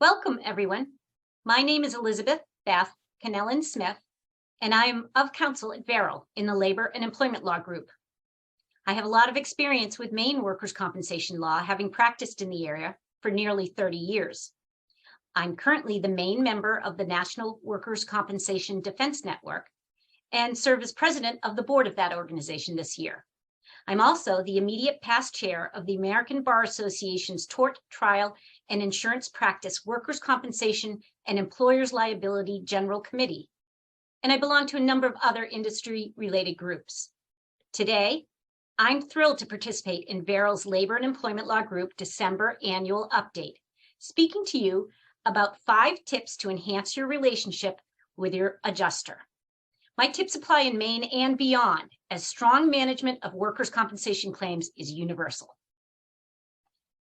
Welcome, everyone. My name is Elizabeth Beth Cannellan Smith, and I am of counsel at Verrill in the Labor and Employment Law Group. I have a lot of experience with Maine workers' compensation law, having practiced in the area for nearly 30 years. I'm currently the Maine member of the National Workers' Compensation Defense Network and serve as president of the board of that organization this year. I'm also the immediate past chair of the American Bar Association's Tort, Trial, and Insurance Practice Workers' Compensation and Employers' Liability General Committee, and I belong to a number of other industry-related groups. Today, I'm thrilled to participate in Verrill's Labor and Employment Law Group December annual update, speaking to you about 5 tips to enhance your relationship with your adjuster. My tips apply in Maine and beyond, as strong management of workers' compensation claims is universal.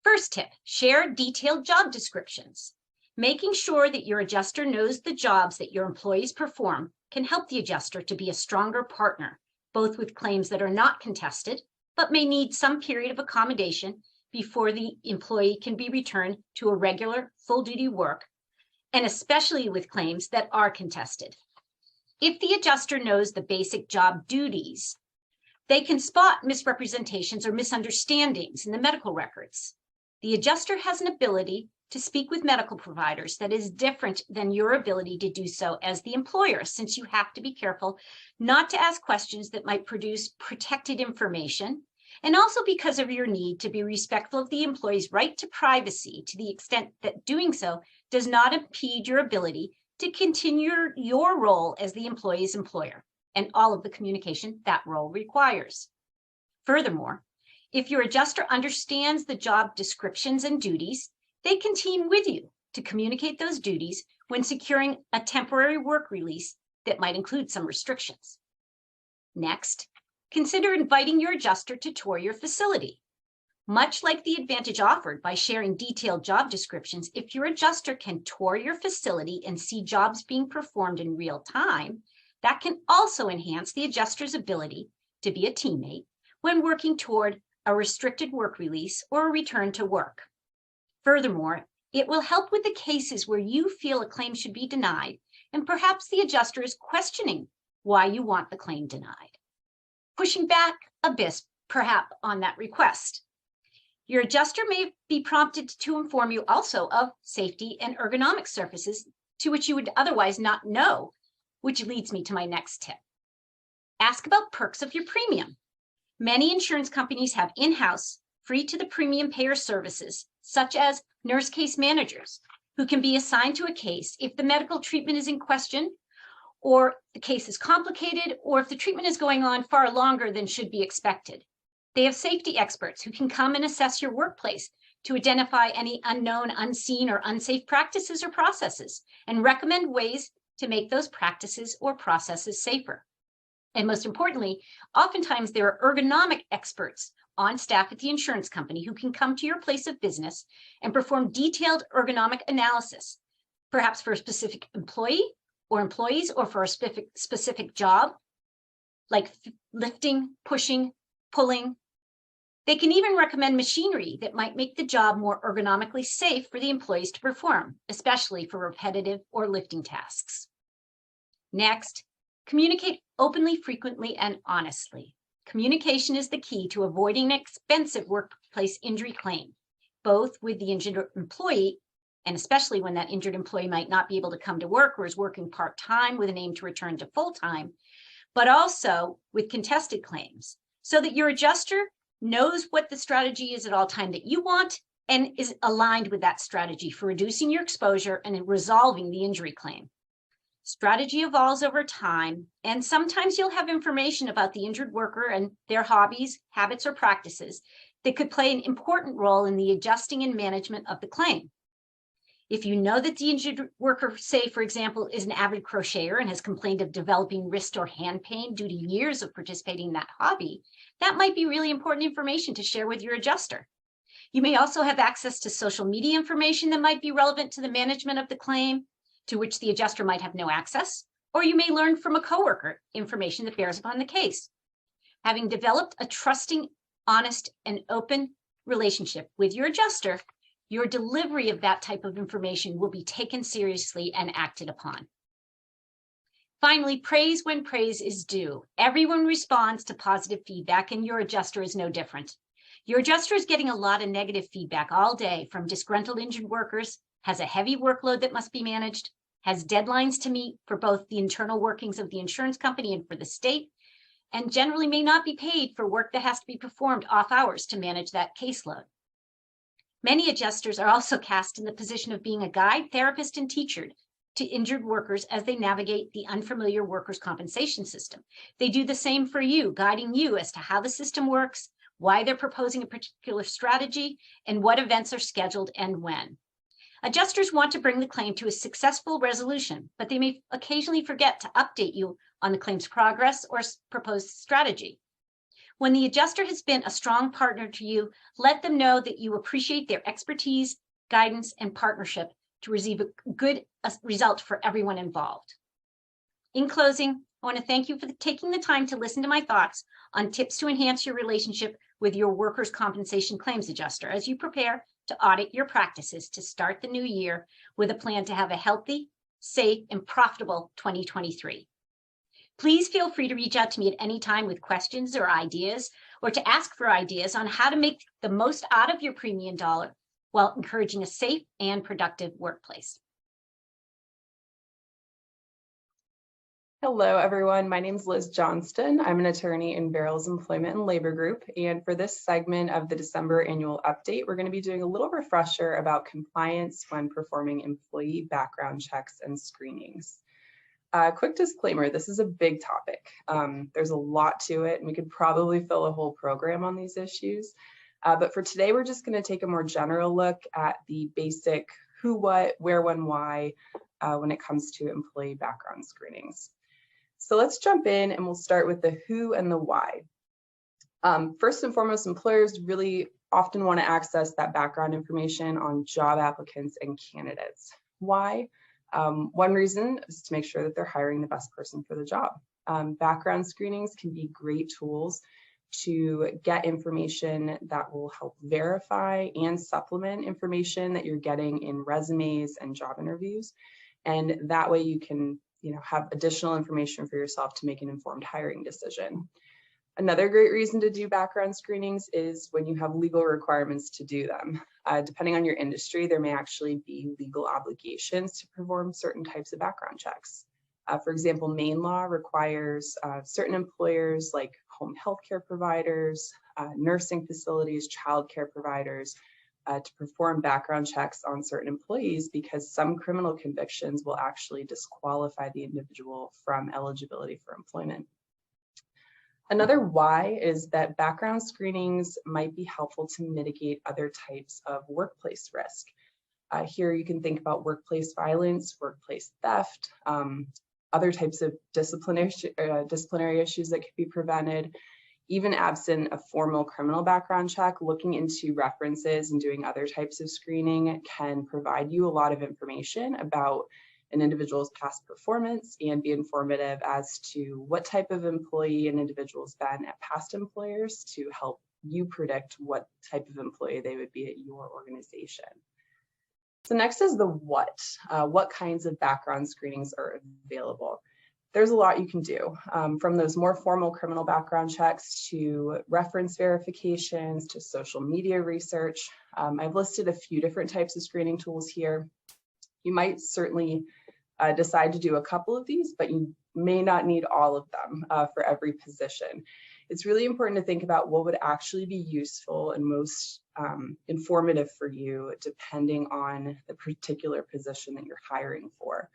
First tip, share detailed job descriptions. Making sure that your adjuster knows the jobs that your employees perform can help the adjuster to be a stronger partner, both with claims that are not contested, but may need some period of accommodation before the employee can be returned to a regular full-duty work, and especially with claims that are contested. If the adjuster knows the basic job duties, they can spot misrepresentations or misunderstandings in the medical records. The adjuster has an ability to speak with medical providers that is different than your ability to do so as the employer, since you have to be careful not to ask questions that might produce protected information, and also because of your need to be respectful of the employee's right to privacy to the extent that doing so does not impede your ability to continue your role as the employee's employer and all of the communication that role requires. Furthermore, if your adjuster understands the job descriptions and duties, they can team with you to communicate those duties when securing a temporary work release that might include some restrictions. Next, consider inviting your adjuster to tour your facility. Much like the advantage offered by sharing detailed job descriptions, if your adjuster can tour your facility and see jobs being performed in real time, that can also enhance the adjuster's ability to be a teammate when working toward a restricted work release or a return to work. Furthermore, it will help with the cases where you feel a claim should be denied, and perhaps the adjuster is questioning why you want the claim denied, pushing back a bit, perhaps, on that request. Your adjuster may be prompted to inform you also of safety and ergonomic surfaces to which you would otherwise not know, which leads me to my next tip. Ask about perks of your premium. Many insurance companies have in-house, free to the premium payer services, such as nurse case managers, who can be assigned to a case if the medical treatment is in question, or the case is complicated, or if the treatment is going on far longer than should be expected. They have safety experts who can come and assess your workplace to identify any unknown, unseen, or unsafe practices or processes and recommend ways to make those practices or processes safer. And most importantly, oftentimes there are ergonomic experts on staff at the insurance company who can come to your place of business and perform detailed ergonomic analysis, perhaps for a specific employee or employees or for a specific job, like lifting, pushing, pulling. They can even recommend machinery that might make the job more ergonomically safe for the employees to perform, especially for repetitive or lifting tasks. Next, communicate openly, frequently, and honestly. Communication is the key to avoiding an expensive workplace injury claim, both with the injured employee, and especially when that injured employee might not be able to come to work or is working part-time with an aim to return to full-time, but also with contested claims, so that your adjuster knows what the strategy is at all time that you want and is aligned with that strategy for reducing your exposure and resolving the injury claim. Strategy evolves over time, and sometimes you'll have information about the injured worker and their hobbies, habits, or practices that could play an important role in the adjusting and management of the claim. If you know that the injured worker, say, for example, is an avid crocheter and has complained of developing wrist or hand pain due to years of participating in that hobby, that might be really important information to share with your adjuster. You may also have access to social media information that might be relevant to the management of the claim, to which the adjuster might have no access, or you may learn from a coworker information that bears upon the case. Having developed a trusting, honest, and open relationship with your adjuster, your delivery of that type of information will be taken seriously and acted upon. Finally, praise when praise is due. Everyone responds to positive feedback, and your adjuster is no different. Your adjuster is getting a lot of negative feedback all day from disgruntled injured workers, has a heavy workload that must be managed, has deadlines to meet for both the internal workings of the insurance company and for the state, and generally may not be paid for work that has to be performed off hours to manage that caseload. Many adjusters are also cast in the position of being a guide, therapist, and teacher to injured workers as they navigate the unfamiliar workers' compensation system. They do the same for you, guiding you as to how the system works, why they're proposing a particular strategy, and what events are scheduled and when. Adjusters want to bring the claim to a successful resolution, but they may occasionally forget to update you on the claim's progress or proposed strategy. When the adjuster has been a strong partner to you, let them know that you appreciate their expertise, guidance, and partnership to receive a good result for everyone involved. In closing, I want to thank you for taking the time to listen to my thoughts on tips to enhance your relationship with your workers' compensation claims adjuster as you prepare to audit your practices to start the new year with a plan to have a healthy, safe, and profitable 2023. Please feel free to reach out to me at any time with questions or ideas, or to ask for ideas on how to make the most out of your premium dollar while encouraging a safe and productive workplace. Hello, everyone. My name is Liz Johnston. I'm an attorney in Verrill's Employment and Labor Group. And for this segment of the December annual update, we're going to be doing a little refresher about compliance when performing employee background checks and screenings. Quick disclaimer, this is a big topic. There's a lot to it, and we could probably fill a whole program on these issues. But for today, we're just going to take a more general look at the basic who, what, where, when, why when it comes to employee background screenings. So let's jump in, and we'll start with the who and the why. First and foremost, employers really often want to access that background information on job applicants and candidates. Why? One reason is to make sure that they're hiring the best person for the job. Background screenings can be great tools to get information that will help verify and supplement information that you're getting in resumes and job interviews. And that way you can, have additional information for yourself to make an informed hiring decision. Another great reason to do background screenings is when you have legal requirements to do them. Depending on your industry, there may actually be legal obligations to perform certain types of background checks. For example, Maine law requires certain employers like home health care providers, nursing facilities, child care providers to perform background checks on certain employees because some criminal convictions will actually disqualify the individual from eligibility for employment. Another why is that background screenings might be helpful to mitigate other types of workplace risk. Here you can think about workplace violence, workplace theft, other types of disciplinary issues that could be prevented. Even absent a formal criminal background check, looking into references and doing other types of screening can provide you a lot of information about an individual's past performance and be informative as to what type of employee an individual's been at past employers to help you predict what type of employee they would be at your organization. So next is the what. What kinds of background screenings are available? There's a lot you can do, from those more formal criminal background checks to reference verifications to social media research. I've listed a few different types of screening tools here. You might certainly decide to do a couple of these, but you may not need all of them for every position. It's really important to think about what would actually be useful and most informative for you depending on the particular position that you're hiring for.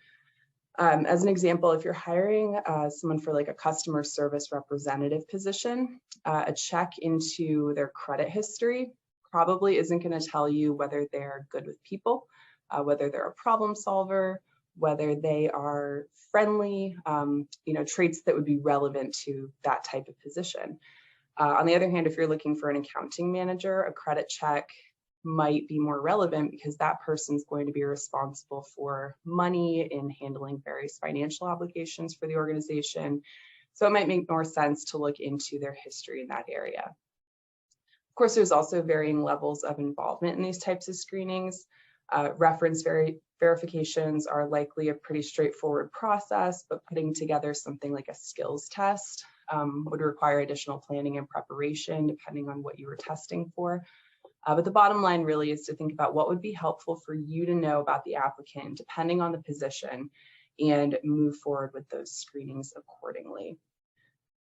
As an example, if you're hiring someone for like a customer service representative position, a check into their credit history probably isn't going to tell you whether they're good with people, whether they're a problem solver, whether they are friendly, traits that would be relevant to that type of position. On the other hand, if you're looking for an accounting manager, a credit check might be more relevant because that person's going to be responsible for money in handling various financial obligations for the organization. So it might make more sense to look into their history in that area. Of course, there's also varying levels of involvement in these types of screenings. Reference verifications are likely a pretty straightforward process, but putting together something like a skills test would require additional planning and preparation depending on what you were testing for. But the bottom line really is to think about what would be helpful for you to know about the applicant depending on the position and move forward with those screenings accordingly.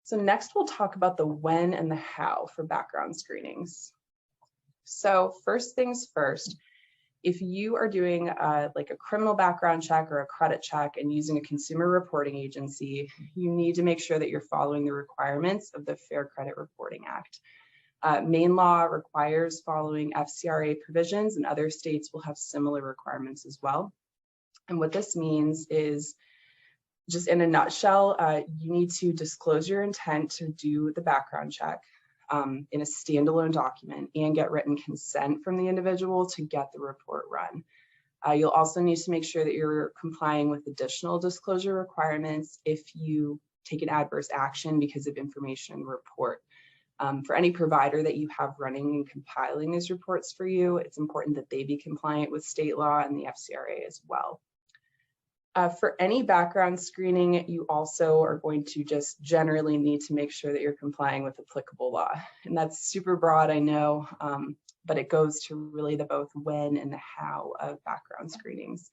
So next we'll talk about the when and the how for background screenings. So first things first, if you are doing like a criminal background check or a credit check and using a consumer reporting agency, you need to make sure that you're following the requirements of the Fair Credit Reporting Act. Maine law requires following FCRA provisions, and other states will have similar requirements as well. And what this means is, just in a nutshell, you need to disclose your intent to do the background check in a standalone document and get written consent from the individual to get the report run. You'll also need to make sure that you're complying with additional disclosure requirements if you take an adverse action because of information in the report. For any provider that you have running and compiling these reports for you, it's important that they be compliant with state law and the FCRA as well. For any background screening, you also are going to just generally need to make sure that you're complying with applicable law. And that's super broad, I know, but it goes to really the both when and the how of background screenings.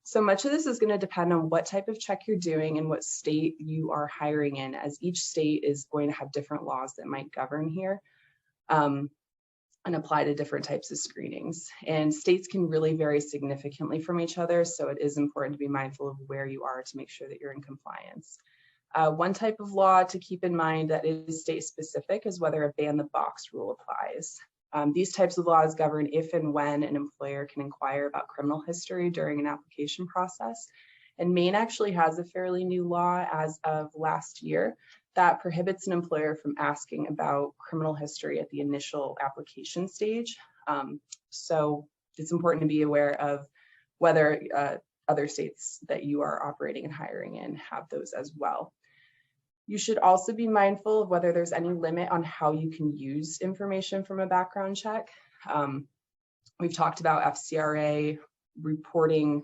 So much of this is going to depend on what type of check you're doing and what state you are hiring in, as each state is going to have different laws that might govern here. And apply to different types of screenings. And states can really vary significantly from each other, so it is important to be mindful of where you are to make sure that you're in compliance. One type of law to keep in mind that is state specific is whether a ban the box rule applies. These types of laws govern if and when an employer can inquire about criminal history during an application process. And Maine actually has a fairly new law as of last year that prohibits an employer from asking about criminal history at the initial application stage. So it's important to be aware of whether other states that you are operating and hiring in have those as well. You should also be mindful of whether there's any limit on how you can use information from a background check. We've talked about FCRA reporting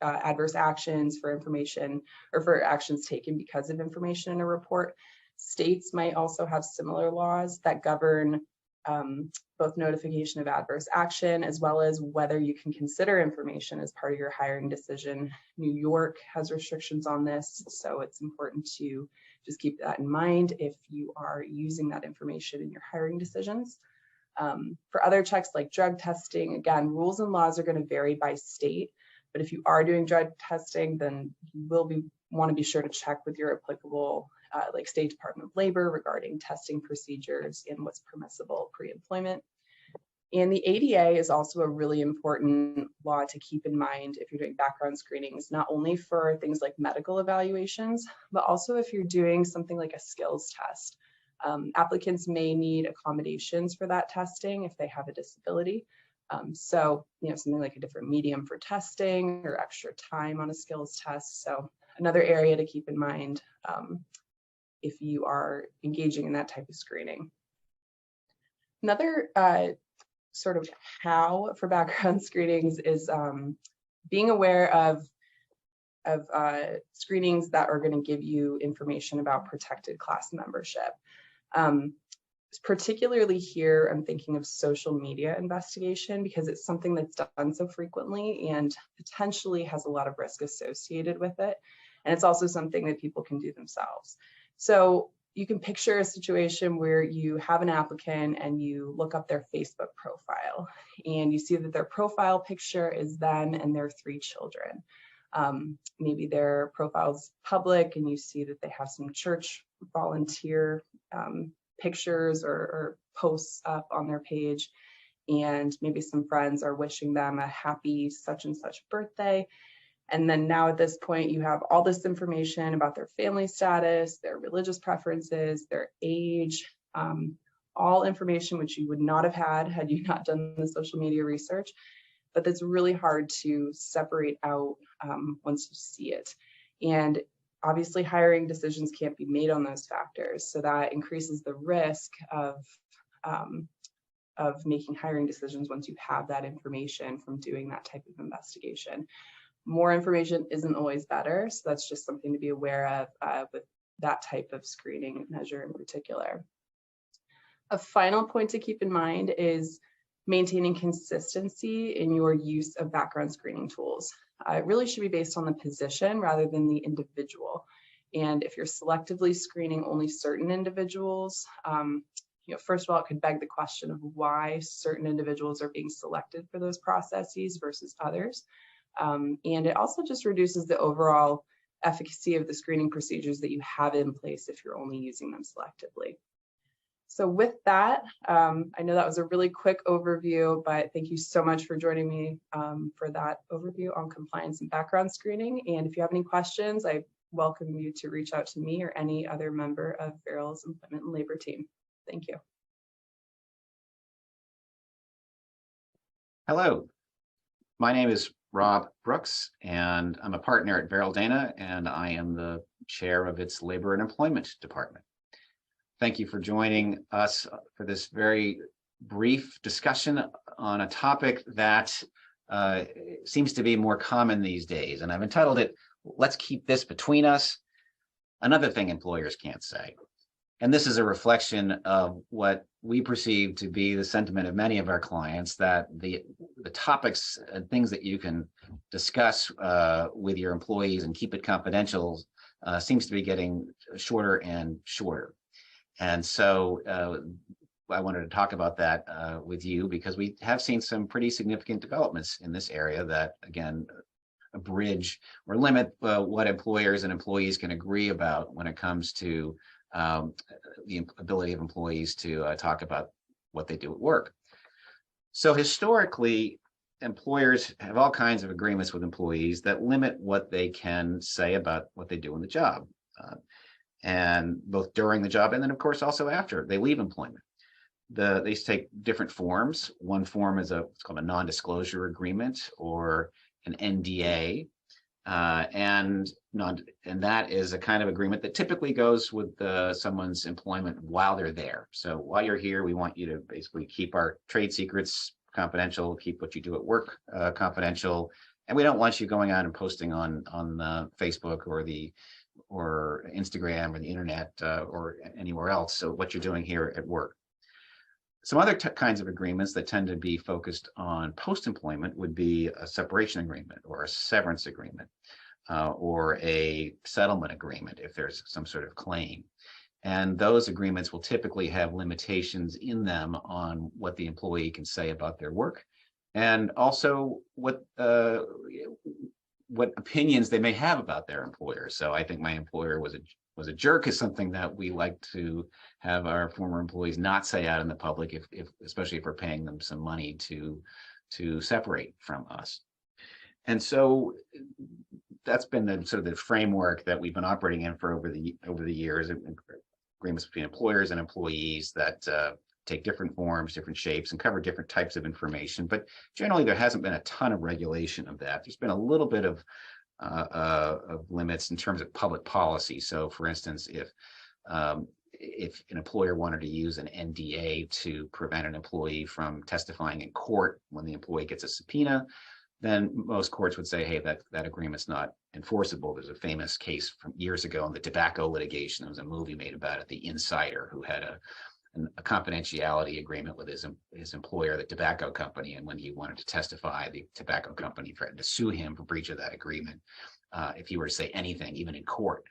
adverse actions for information or for actions taken because of information in a report. States might also have similar laws that govern both notification of adverse action as well as whether you can consider information as part of your hiring decision. New York has restrictions on this, so it's important to just keep that in mind if you are using that information in your hiring decisions. For other checks like drug testing, again, rules and laws are going to vary by state. But if you are doing drug testing, then you will want to be sure to check with your applicable like State Department of Labor regarding testing procedures and what's permissible pre-employment. And the ADA is also a really important law to keep in mind if you're doing background screenings, not only for things like medical evaluations, but also if you're doing something like a skills test. Applicants may need accommodations for that testing if they have a disability. So, something like a different medium for testing or extra time on a skills test. So another area to keep in mind if you are engaging in that type of screening. Another sort of how for background screenings is being aware of screenings that are going to give you information about protected class membership. Particularly here, I'm thinking of social media investigation because it's something that's done so frequently and potentially has a lot of risk associated with it. And it's also something that people can do themselves. So you can picture a situation where you have an applicant and you look up their Facebook profile and you see that their profile picture is them and their 3 children. Maybe their profile's public and you see that they have some church volunteer pictures or posts up on their page, and maybe some friends are wishing them a happy such and such birthday. And then now at this point, you have all this information about their family status, their religious preferences, their age, all information which you would not have had you not done the social media research. But that's really hard to separate out once you see it. And obviously, hiring decisions can't be made on those factors. So that increases the risk of of making hiring decisions once you have that information from doing that type of investigation. More information isn't always better, so that's just something to be aware of with that type of screening measure in particular. A final point to keep in mind is maintaining consistency in your use of background screening tools. It really should be based on the position rather than the individual. And if you're selectively screening only certain individuals, first of all, it could beg the question of why certain individuals are being selected for those processes versus others. And it also just reduces the overall efficacy of the screening procedures that you have in place if you're only using them selectively. So with that, I know that was a really quick overview, but thank you so much for joining me for that overview on compliance and background screening. And if you have any questions, I welcome you to reach out to me or any other member of Verrill's Employment and Labor team. Thank you. Hello, my name is Rob Brooks, and I'm a partner at Verrill Dana, and I am the chair of its Labor and Employment Department. Thank you for joining us for this very brief discussion on a topic that seems to be more common these days, and I've entitled it, "Let's Keep This Between Us, Another Thing Employers Can't Say." And this is a reflection of what we perceive to be the sentiment of many of our clients, that the topics and things that you can discuss with your employees and keep it confidential seems to be getting shorter and shorter. And so I wanted to talk about that with you because we have seen some pretty significant developments in this area that, again, abridge or limit what employers and employees can agree about when it comes to the ability of employees to talk about what they do at work. So historically, employers have all kinds of agreements with employees that limit what they can say about what they do in the job, and both during the job and then, of course, also after they leave employment. They take different forms. One form is it's called a non-disclosure agreement or an NDA. And that is a kind of agreement that typically goes with someone's employment while they're there. So while you're here, we want you to basically keep our trade secrets confidential, keep what you do at work confidential, and we don't want you going out and posting on Facebook or Instagram or the internet or anywhere else. So what you're doing here at work. Some other kinds of agreements that tend to be focused on post-employment would be a separation agreement or a severance agreement or a settlement agreement if there's some sort of claim. And those agreements will typically have limitations in them on what the employee can say about their work and also what opinions they may have about their employer. So I think my employer was a jerk is something that we like to have our former employees not say out in the public, especially if we're paying them some money to separate from us. And so that's been the sort of the framework that we've been operating in for over the years, agreements between employers and employees that take different forms, different shapes, and cover different types of information. But generally, there hasn't been a ton of regulation of that. There's been a little bit of limits in terms of public policy. So, for instance, if an employer wanted to use an NDA to prevent an employee from testifying in court when the employee gets a subpoena, then most courts would say, hey, that agreement's not enforceable. There's a famous case from years ago in the tobacco litigation. There was a movie made about it, The Insider, who had a confidentiality agreement with his employer, the tobacco company, and when he wanted to testify, the tobacco company threatened to sue him for breach of that agreement if he were to say anything, even in court,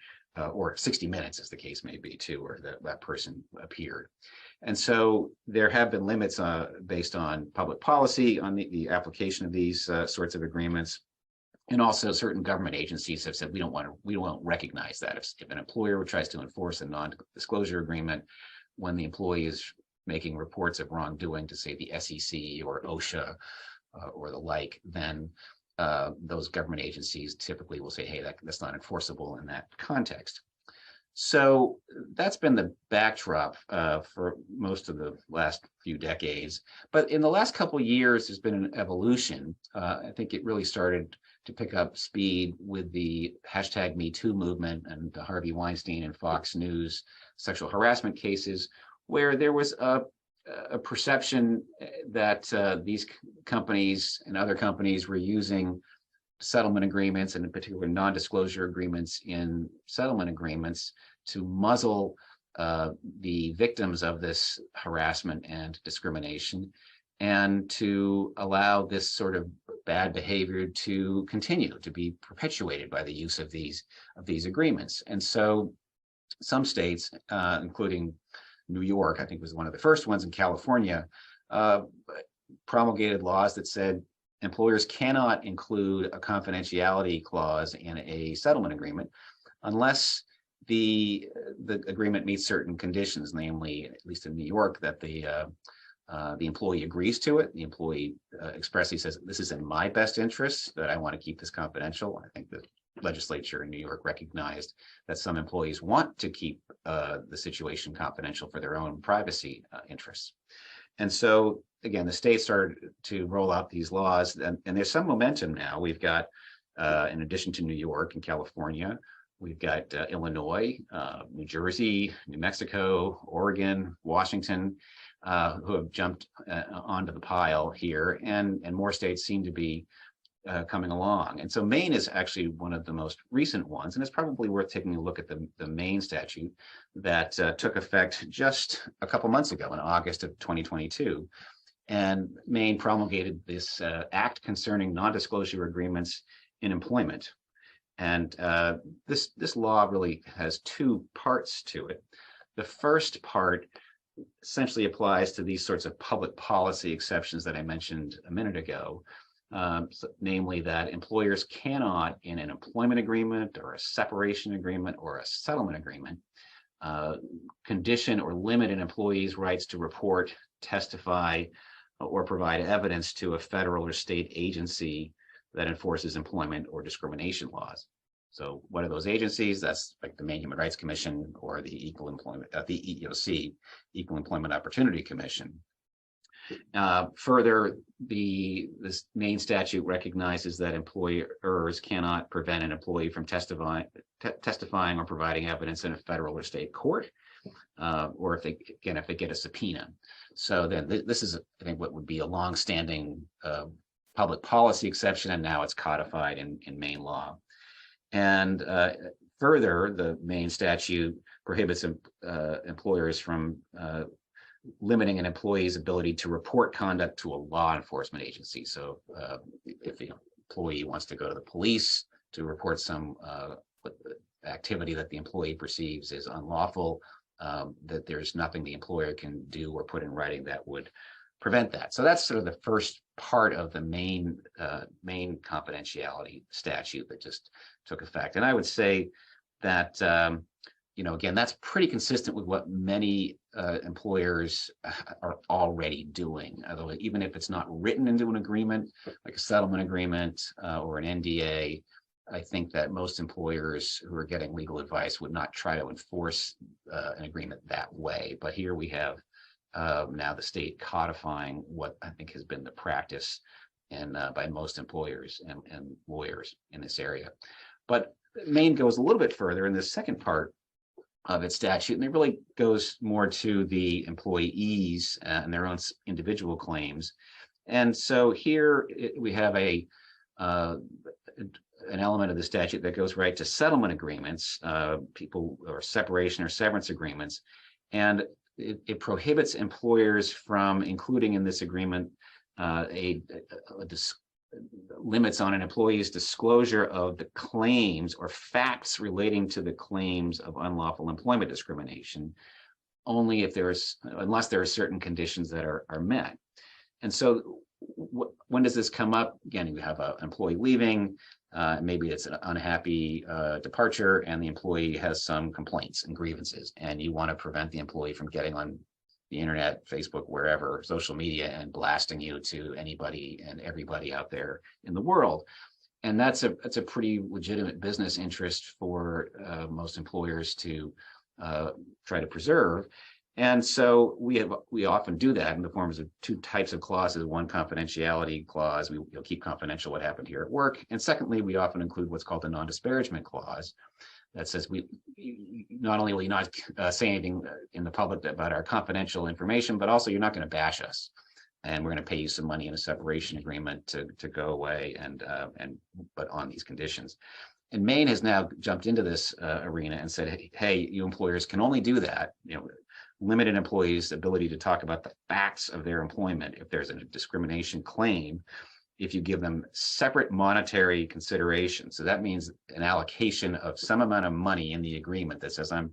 or 60 Minutes, as the case may be, too, where that person appeared. And so there have been limits based on public policy on the application of these sorts of agreements. And also certain government agencies have said we won't recognize that. If an employer tries to enforce a non-disclosure agreement when the employee is making reports of wrongdoing to, say, the SEC or OSHA or the like, then those government agencies typically will say, hey, that's not enforceable in that context. So that's been the backdrop for most of the last few decades. But in the last couple of years, there's been an evolution. I think it really started to pick up speed with the #MeToo movement and the Harvey Weinstein and Fox News sexual harassment cases, where there was a a perception that these companies and other companies were using settlement agreements, and in particular non-disclosure agreements in settlement agreements, to muzzle the victims of this harassment and discrimination, and to allow this sort of bad behavior to continue to be perpetuated by the use of these agreements. And so some states, including New York, I think was one of the first ones, in California, promulgated laws that said employers cannot include a confidentiality clause in a settlement agreement unless the agreement meets certain conditions, namely, at least in New York, that the employee agrees to it. The employee expressly says, "This is in my best interest, that I want to keep this confidential." I think the legislature in New York recognized that some employees want to keep the situation confidential for their own privacy interests. And so, again, the states started to roll out these laws, and there's some momentum now. We've got, in addition to New York and California, we've got Illinois, New Jersey, New Mexico, Oregon, Washington, who have jumped onto the pile here, and more states seem to be coming along. And so Maine is actually one of the most recent ones, and it's probably worth taking a look at the Maine statute that took effect just a couple months ago in August of 2022. And Maine promulgated this act concerning non-disclosure agreements in employment. And this law really has two parts to it. The first part essentially applies to these sorts of public policy exceptions that I mentioned a minute ago, namely that employers cannot, in an employment agreement or a separation agreement or a settlement agreement, condition or limit an employee's rights to report, testify, or provide evidence to a federal or state agency that enforces employment or discrimination laws. So what are those agencies? That's like the Maine Human Rights Commission or the Equal Employment, the EEOC, Equal Employment Opportunity Commission. Further, this Maine statute recognizes that employers cannot prevent an employee from testifying or providing evidence in a federal or state court, or if they get a subpoena. So then this is, I think, what would be a longstanding public policy exception, and now it's codified in Maine law. And further, the Maine statute prohibits employers from limiting an employee's ability to report conduct to a law enforcement agency. So if the employee wants to go to the police to report some activity that the employee perceives is unlawful, that there's nothing the employer can do or put in writing that would prevent that. So that's sort of the first part of the Maine confidentiality statute that just took effect. And I would say that, again, that's pretty consistent with what many employers are already doing. Although even if it's not written into an agreement, like a settlement agreement or an NDA, I think that most employers who are getting legal advice would not try to enforce an agreement that way. But here we have now the state codifying what I think has been the practice by most employers and lawyers in this area. But Maine goes a little bit further in the second part of its statute, and it really goes more to the employees and their own individual claims. And so here we have an element of the statute that goes right to settlement agreements, or separation or severance agreements, and it prohibits employers from including in this agreement limits on an employee's disclosure of the claims or facts relating to the claims of unlawful employment discrimination, only if unless there are certain conditions that are met. And so when does this come up? Again, you have an employee leaving, maybe it's an unhappy departure, and the employee has some complaints and grievances, and you want to prevent the employee from getting on the internet, Facebook, wherever, social media, and blasting you to anybody and everybody out there in the world. And that's a pretty legitimate business interest for most employers to try to preserve. And so we often do that in the forms of two types of clauses. One, confidentiality clause, we'll keep confidential what happened here at work. And secondly, we often include what's called the non-disparagement clause that says not only will you not say anything in the public about our confidential information, but also you're not going to bash us, and we're going to pay you some money in a separation agreement to go away, but on these conditions. And Maine has now jumped into this arena and said, hey, you employers can only do that, limit an employee's ability to talk about the facts of their employment if there's a discrimination claim, if you give them separate monetary consideration. So that means an allocation of some amount of money in the agreement that says, I'm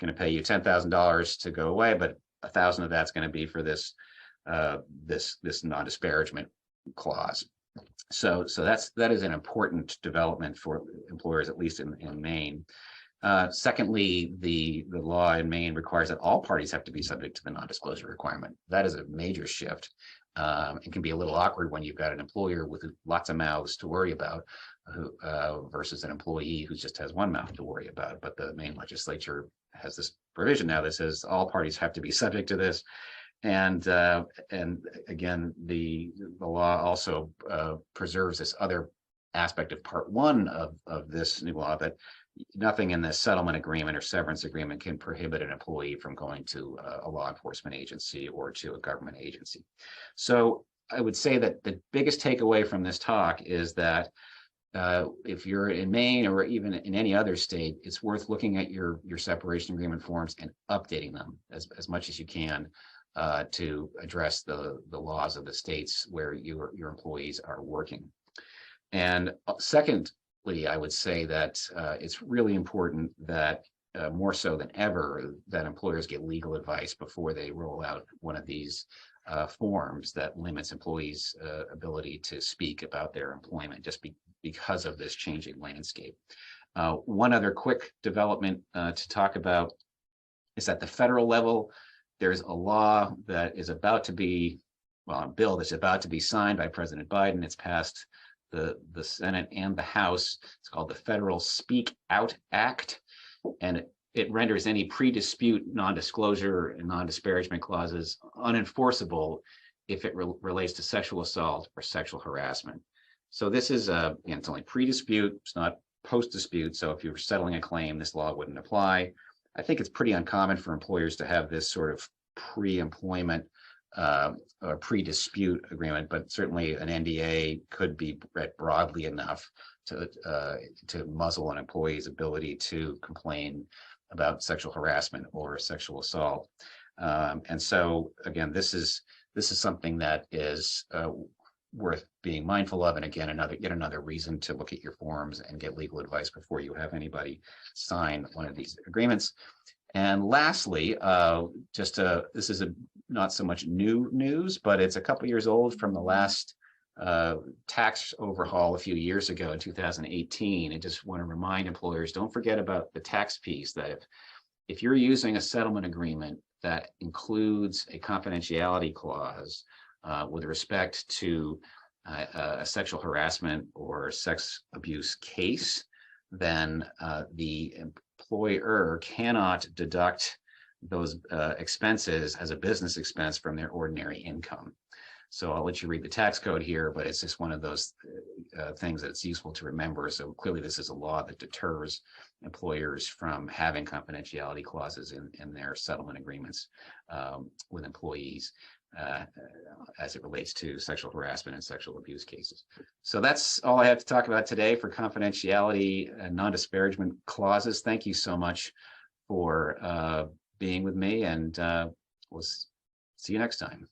going to pay you $10,000 to go away, but $1,000 of that's going to be for this non-disparagement clause. So that is an important development for employers, at least in Maine. Secondly, the law in Maine requires that all parties have to be subject to the non-disclosure requirement. That is a major shift. It can be a little awkward when you've got an employer with lots of mouths to worry about versus an employee who just has one mouth to worry about. But the Maine legislature has this provision now that says all parties have to be subject to this. And again, the law also preserves this other aspect of Part 1 of this new law, that nothing in this settlement agreement or severance agreement can prohibit an employee from going to a law enforcement agency or to a government agency. So I would say that the biggest takeaway from this talk is that if you're in Maine or even in any other state, it's worth looking at your separation agreement forms and updating them as much as you can to address the laws of the states where your employees are working. And secondly, I would say that it's really important that more so than ever that employers get legal advice before they roll out one of these forms that limits employees' ability to speak about their employment just because of this changing landscape. One other quick development to talk about is at the federal level. There's a law that is about to be, a bill that's about to be signed by President Biden. It's passed the Senate and the House. It's called the Federal Speak Out Act, and it renders any pre-dispute non-disclosure and non-disparagement clauses unenforceable if it relates to sexual assault or sexual harassment. So this is it's only pre-dispute, it's not post-dispute. So if you were settling a claim, this law wouldn't apply. I think it's pretty uncommon for employers to have this sort of pre-employment or pre-dispute agreement, but certainly an NDA could be read broadly enough to muzzle an employee's ability to complain about sexual harassment or sexual assault. And so again, this is something that is worth being mindful of. And again, yet another reason to look at your forms and get legal advice before you have anybody sign one of these agreements. And lastly, this is not so much new news, but it's a couple years old from the last tax overhaul a few years ago in 2018. I just want to remind employers, don't forget about the tax piece, that if you're using a settlement agreement that includes a confidentiality clause with respect to a sexual harassment or sex abuse case, then the employer cannot deduct those expenses as a business expense from their ordinary income. So I'll let you read the tax code here, but it's just one of those things that it's useful to remember. So clearly this is a law that deters employers from having confidentiality clauses in their settlement agreements with employees as it relates to sexual harassment and sexual abuse cases. So that's all I have to talk about today for confidentiality and non-disparagement clauses. Thank you so much for being with me, and we'll see you next time.